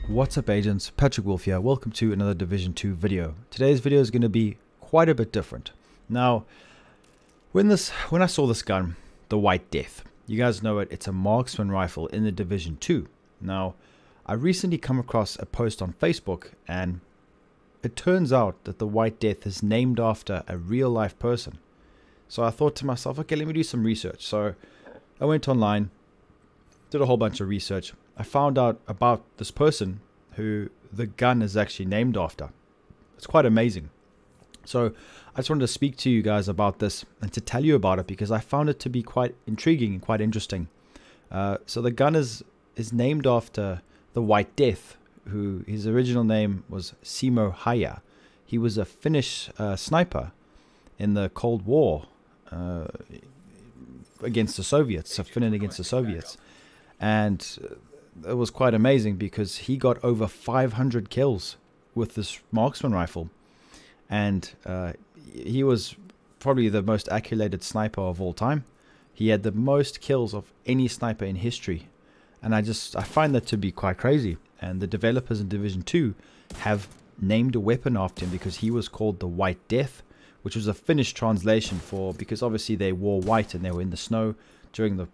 What's up agents, Patrick Wolf here. Welcome to another Division 2 video. Today's video is going to be quite a bit different. Now, when I saw this gun, the White Death, you guys know it, it's a marksman rifle in the Division 2. Now, I recently come across a post on Facebook and it turns out that the White Death is named after a real life person. So I thought to myself, okay, let me do some research. So I went online, did a whole bunch of research. I found out about this person who the gun is actually named after. It's quite amazing. So I just wanted to speak to you guys about this and to tell you about it because I found it to be quite intriguing and quite interesting. So the gun is named after the White Death, who his original name was Simo Häyhä. He was a Finnish sniper in the Cold War against the Soviets, so Finland against the Soviets. And it was quite amazing because he got over 500 kills with this marksman rifle. And he was probably the most accolated sniper of all time. He had the most kills of any sniper in history. And I find that to be quite crazy. And the developers in Division 2 have named a weapon after him because he was called the White Death, which was a Finnish translation because obviously they wore white and they were in the snow during the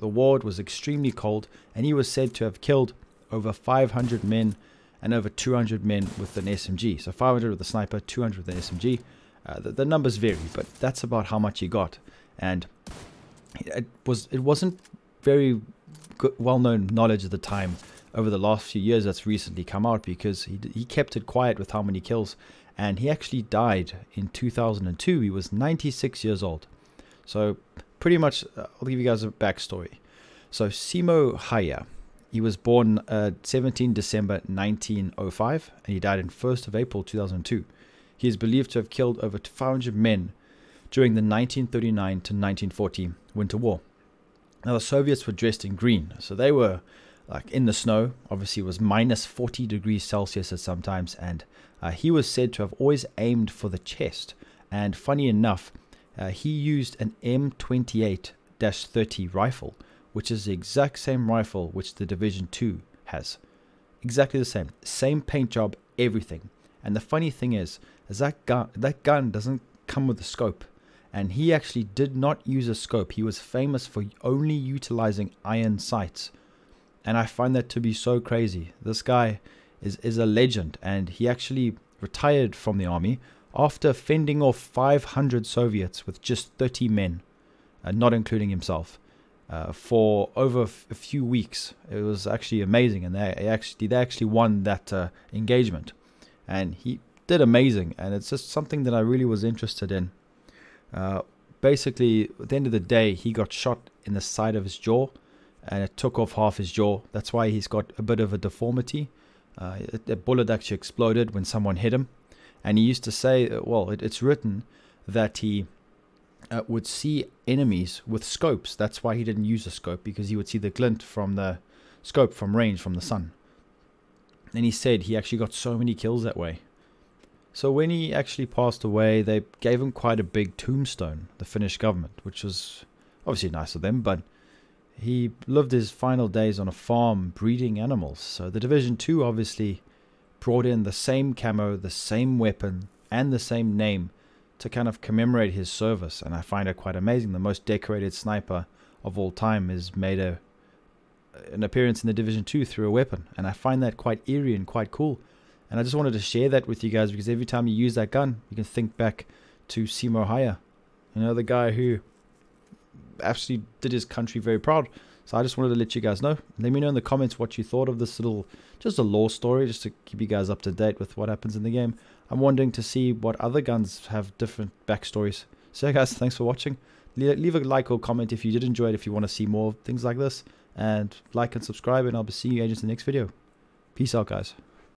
war. It was extremely cold, and he was said to have killed over 500 men and over 200 men with an SMG. So 500 with a sniper, 200 with an SMG. The numbers vary, but that's about how much he got. And it wasn't very well-known knowledge at the time. Over the last few years, that's recently come out because he kept it quiet with how many kills. And he actually died in 2002. He was 96 years old. So pretty much, I'll give you guys a backstory. So Simo Häyhä, he was born 17 December 1905, and he died on 1st of April 2002. He is believed to have killed over 500 men during the 1939 to 1940 Winter War. Now the Soviets were dressed in green, so they were like in the snow. Obviously it was minus 40 degrees Celsius at some times, and he was said to have always aimed for the chest. And funny enough, he used an M28-30 rifle, which is the exact same rifle which the Division 2 has. Exactly the same. Same paint job, everything. And the funny thing is that gun doesn't come with a scope. And he actually did not use a scope. He was famous for only utilizing iron sights. And I find that to be so crazy. This guy is a legend, and he actually retired from the army after fending off 500 Soviets with just 30 men, not including himself, for over a few weeks. It was actually amazing, and they actually won that engagement, and he did amazing. And it's just something that I really was interested in. Basically, at the end of the day, he got shot in the side of his jaw, and it took off half his jaw. That's why he's got a bit of a deformity. The bullet actually exploded when someone hit him. And he used to say, well, it's written that he would see enemies with scopes. That's why he didn't use a scope, because he would see the glint from the scope from range from the sun. And he said he actually got so many kills that way. So when he actually passed away, they gave him quite a big tombstone, the Finnish government, which was obviously nice of them, but he lived his final days on a farm breeding animals. So the Division 2 obviously brought in the same camo, the same weapon, and the same name to kind of commemorate his service. And I find it quite amazing. The most decorated sniper of all time has made an appearance in the Division 2 through a weapon. And I find that quite eerie and quite cool. And I just wanted to share that with you guys because every time you use that gun, you can think back to Simo Häyhä. You know, the guy who actually did his country very proud. So I just wanted to let you guys know. Let me know in the comments what you thought of this little, just a lore story, just to keep you guys up to date with what happens in the game. I'm wanting to see what other guns have different backstories. So yeah, guys, thanks for watching. Leave a like or comment if you did enjoy it, if you want to see more things like this. And like and subscribe, and I'll be seeing you agents in the next video. Peace out, guys.